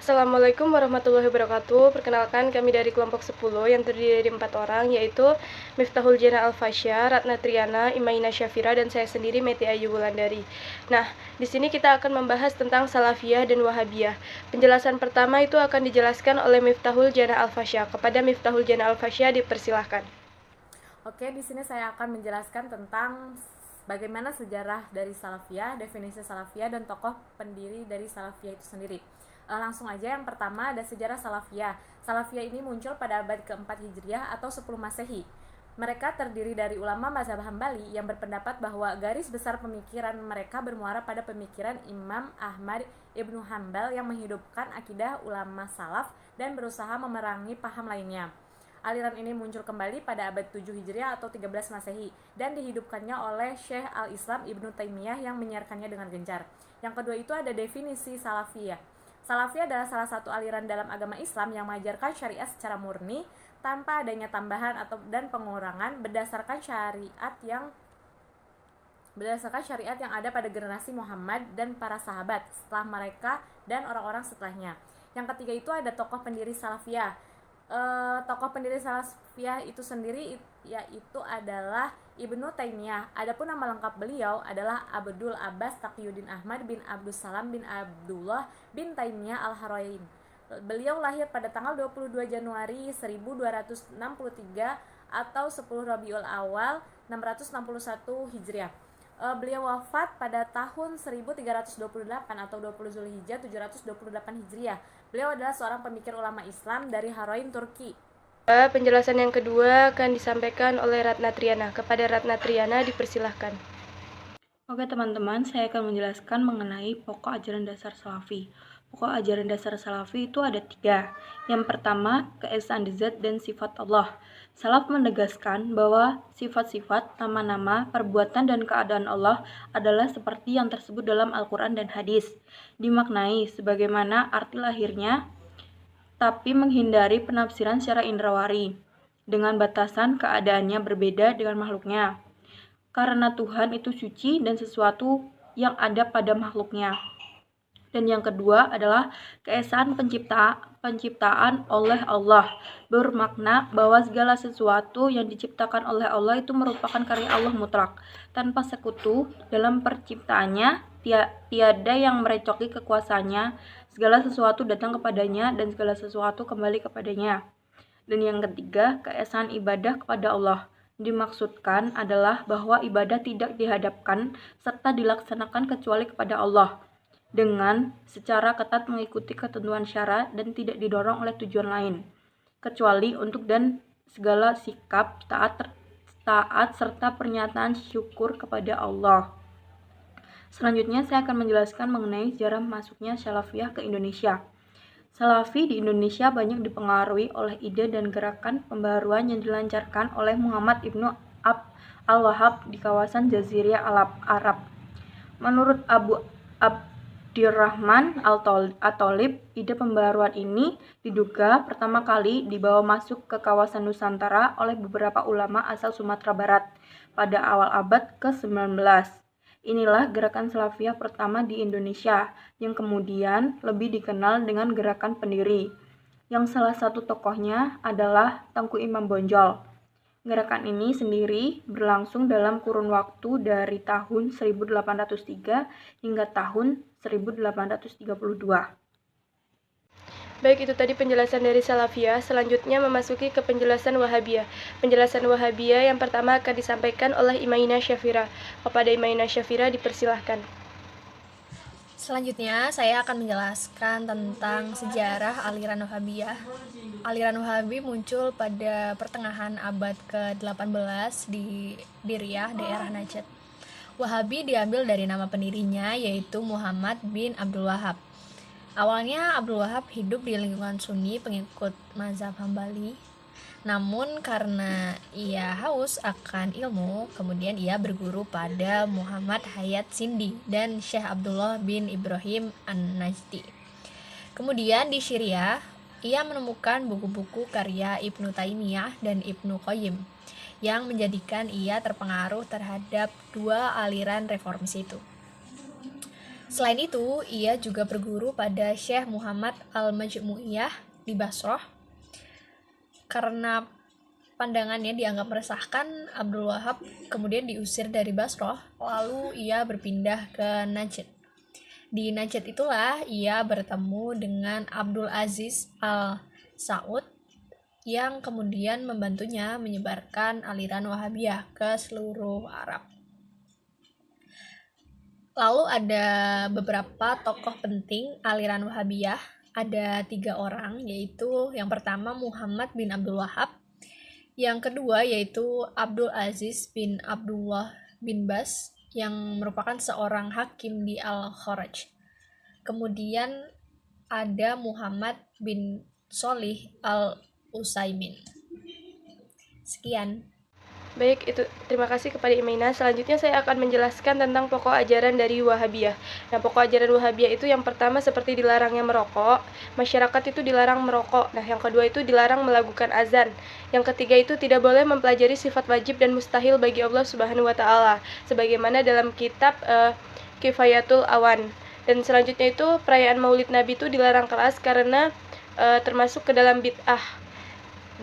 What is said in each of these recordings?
Assalamualaikum warahmatullahi wabarakatuh. Perkenalkan, kami dari kelompok 10 yang terdiri dari 4 orang, yaitu Miftahul Jana Al-Fasya, Ratna Triana, Imaina Syafira, dan saya sendiri Meti Ayu Wulandari. Nah, di sini kita akan membahas tentang Salafiyah dan Wahabiyah. Penjelasan pertama itu akan dijelaskan oleh Miftahul Jana Al-Fasya. Kepada Miftahul Jana Al-Fasya dipersilahkan. Oke, di sini saya akan menjelaskan tentang bagaimana sejarah dari Salafiyah, definisi Salafiyah, dan tokoh pendiri dari Salafiyah itu sendiri. Langsung aja, yang pertama ada sejarah Salafiyah. Salafiyah ini muncul pada abad ke-4 Hijriah atau 10 Masehi. Mereka terdiri dari ulama mazhab Hambali yang berpendapat bahwa garis besar pemikiran mereka bermuara pada pemikiran Imam Ahmad Ibnu Hanbal yang menghidupkan akidah ulama salaf dan berusaha memerangi paham lainnya. Aliran ini muncul kembali pada abad 7 Hijriah atau 13 Masehi dan dihidupkannya oleh Syekh Al-Islam Ibnu Taimiyah yang menyiarkannya dengan gencar. Yang kedua itu ada definisi Salafiyah. Salafiyah adalah salah satu aliran dalam agama Islam yang mengajarkan syariat secara murni tanpa adanya tambahan dan pengurangan berdasarkan syariat yang ada pada generasi Muhammad dan para sahabat setelah mereka dan orang-orang setelahnya. Yang ketiga itu ada tokoh pendiri Salafiyah. Tokoh pendiri Salafiyah itu sendiri yaitu adalah Ibnu Taimiyah. Adapun nama lengkap beliau adalah Abdul Abbas Taqiyuddin Ahmad bin Abdus Salam bin Abdullah bin Taimiyah Al-Harrain. Beliau lahir pada tanggal 22 Januari 1263 atau 10 Rabiul Awal 661 Hijriah. Beliau wafat pada tahun 1328 atau 20 Zulhijjah 728 Hijriah. Beliau adalah seorang pemikir ulama Islam dari Harrain, Turki. Penjelasan yang kedua akan disampaikan oleh Ratna Triana. Kepada Ratna Triana dipersilahkan. Oke teman-teman, saya akan menjelaskan mengenai pokok ajaran dasar Salafi. Pokok ajaran dasar Salafi itu ada 3. Yang pertama, keesaan zat dan sifat Allah. Salaf menegaskan bahwa sifat-sifat, nama-nama, perbuatan, dan keadaan Allah adalah seperti yang tersebut dalam Al-Quran dan hadis. Dimaknai sebagaimana arti lahirnya, tapi menghindari penafsiran secara indrawari, dengan batasan keadaannya berbeda dengan makhluknya. Karena Tuhan itu suci dan sesuatu yang ada pada makhluknya. Dan yang kedua adalah keesaan penciptaan oleh Allah, bermakna bahwa segala sesuatu yang diciptakan oleh Allah itu merupakan karya Allah mutlak, tanpa sekutu dalam perciptaannya, tiada yang merecoki kekuasaannya, segala sesuatu datang kepadanya dan segala sesuatu kembali kepadanya. Dan yang ketiga, keesaan ibadah kepada Allah. Dimaksudkan adalah bahwa ibadah tidak dihadapkan serta dilaksanakan kecuali kepada Allah dengan secara ketat mengikuti ketentuan syara dan tidak didorong oleh tujuan lain kecuali untuk dan segala sikap taat serta pernyataan syukur kepada Allah. Selanjutnya saya akan menjelaskan mengenai sejarah masuknya Salafiyah ke Indonesia. Salafi di Indonesia banyak dipengaruhi oleh ide dan gerakan pembaharuan yang dilancarkan oleh Muhammad Ibnu Al-Wahhab di kawasan Jazirah Arab. Menurut Abu Abdirrahman At-Thalib, ide pembaharuan ini diduga pertama kali dibawa masuk ke kawasan Nusantara oleh beberapa ulama asal Sumatera Barat pada awal abad ke-19. Inilah gerakan Salafiyah pertama di Indonesia, yang kemudian lebih dikenal dengan gerakan pendiri, yang salah satu tokohnya adalah Tengku Imam Bonjol. Gerakan ini sendiri berlangsung dalam kurun waktu dari tahun 1803 hingga tahun 1832. Baik, itu tadi penjelasan dari Salafiyah. Selanjutnya memasuki ke penjelasan Wahabiyah. Penjelasan Wahabiyah yang pertama akan disampaikan oleh Imaina Syafira. Kepada Imaina Syafira dipersilahkan. Selanjutnya saya akan menjelaskan tentang sejarah aliran Wahabiyah. Aliran Wahabi muncul pada pertengahan abad ke-18 di Riyadh, daerah Najd. Wahabi diambil dari nama pendirinya yaitu Muhammad bin Abdul Wahhab. Awalnya Abdul Wahhab hidup di lingkungan Sunni pengikut mazhab Hambali. Namun karena ia haus akan ilmu, kemudian ia berguru pada Muhammad Hayat Sindi dan Syekh Abdullah bin Ibrahim An-Najdi. Kemudian di Syria, ia menemukan buku-buku karya Ibnu Taimiyah dan Ibnu Qayyim yang menjadikan ia terpengaruh terhadap dua aliran reformasi itu. Selain itu, ia juga berguru pada Syekh Muhammad Al-Majmu'iyah di Basrah. Karena pandangannya dianggap meresahkan, Abdul Wahab kemudian diusir dari Basrah, lalu ia berpindah ke Najd. Di Najd itulah ia bertemu dengan Abdul Aziz Al-Saud yang kemudian membantunya menyebarkan aliran Wahabiyah ke seluruh Arab. Lalu ada beberapa tokoh penting aliran Wahabiyah, ada 3 orang, yaitu yang pertama Muhammad bin Abdul Wahab, yang kedua yaitu Abdul Aziz bin Abdullah bin Bas, yang merupakan seorang hakim di Al-Kharaj. Kemudian ada Muhammad bin Sholih Al-Utsaimin. Sekian. Baik, itu terima kasih kepada Imaina. Selanjutnya saya akan menjelaskan tentang pokok ajaran dari Wahabiyah. Nah, pokok ajaran Wahabiyah itu yang pertama seperti dilarangnya merokok, masyarakat itu dilarang merokok. Nah, yang kedua itu dilarang melakukan azan. Yang ketiga itu tidak boleh mempelajari sifat wajib dan mustahil bagi Allah Subhanahu wa taala, sebagaimana dalam kitab Kifayatul Awan. Dan selanjutnya itu perayaan Maulid Nabi itu dilarang keras karena termasuk ke dalam bid'ah.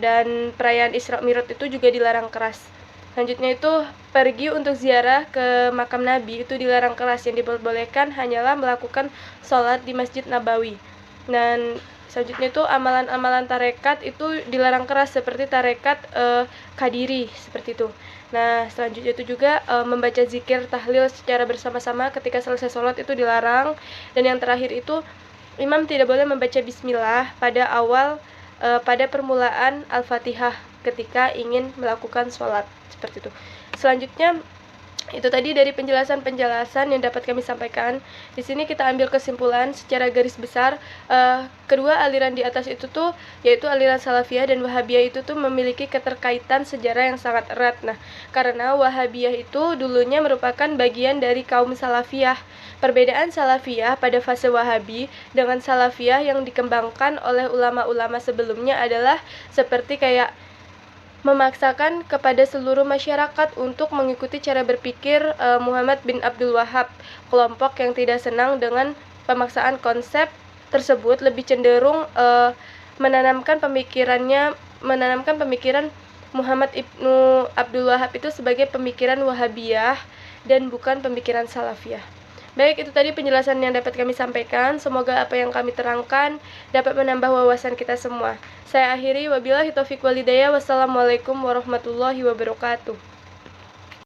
Dan perayaan Isra Mi'raj itu juga dilarang keras. Selanjutnya itu pergi untuk ziarah ke makam Nabi itu dilarang keras, yang diperbolehkan hanyalah melakukan sholat di Masjid Nabawi. Dan selanjutnya itu amalan-amalan tarekat itu dilarang keras seperti tarekat Qadiri seperti itu. Nah, selanjutnya itu juga membaca zikir tahlil secara bersama-sama ketika selesai sholat itu dilarang. Dan yang terakhir itu imam tidak boleh membaca bismillah pada permulaan Al-Fatihah ketika ingin melakukan sholat seperti itu. Selanjutnya itu tadi dari penjelasan-penjelasan yang dapat kami sampaikan. Di sini kita ambil kesimpulan secara garis besar, kedua aliran di atas itu tuh yaitu aliran Salafiyah dan Wahabiyah itu tuh memiliki keterkaitan sejarah yang sangat erat. Nah, karena Wahabiyah itu dulunya merupakan bagian dari kaum Salafiyah. Perbedaan Salafiyah pada fase Wahabi dengan Salafiyah yang dikembangkan oleh ulama-ulama sebelumnya adalah seperti kayak memaksakan kepada seluruh masyarakat untuk mengikuti cara berpikir Muhammad bin Abdul Wahab. Kelompok yang tidak senang dengan pemaksaan konsep tersebut lebih cenderung menanamkan pemikiran Muhammad ibnu Abdul Wahab itu sebagai pemikiran Wahabiyah dan bukan pemikiran Salafiyah. Baik, itu tadi penjelasan yang dapat kami sampaikan. Semoga apa yang kami terangkan dapat menambah wawasan kita semua. Saya akhiri, wabillahi taufiq wal hidayah. Wassalamualaikum warahmatullahi wabarakatuh.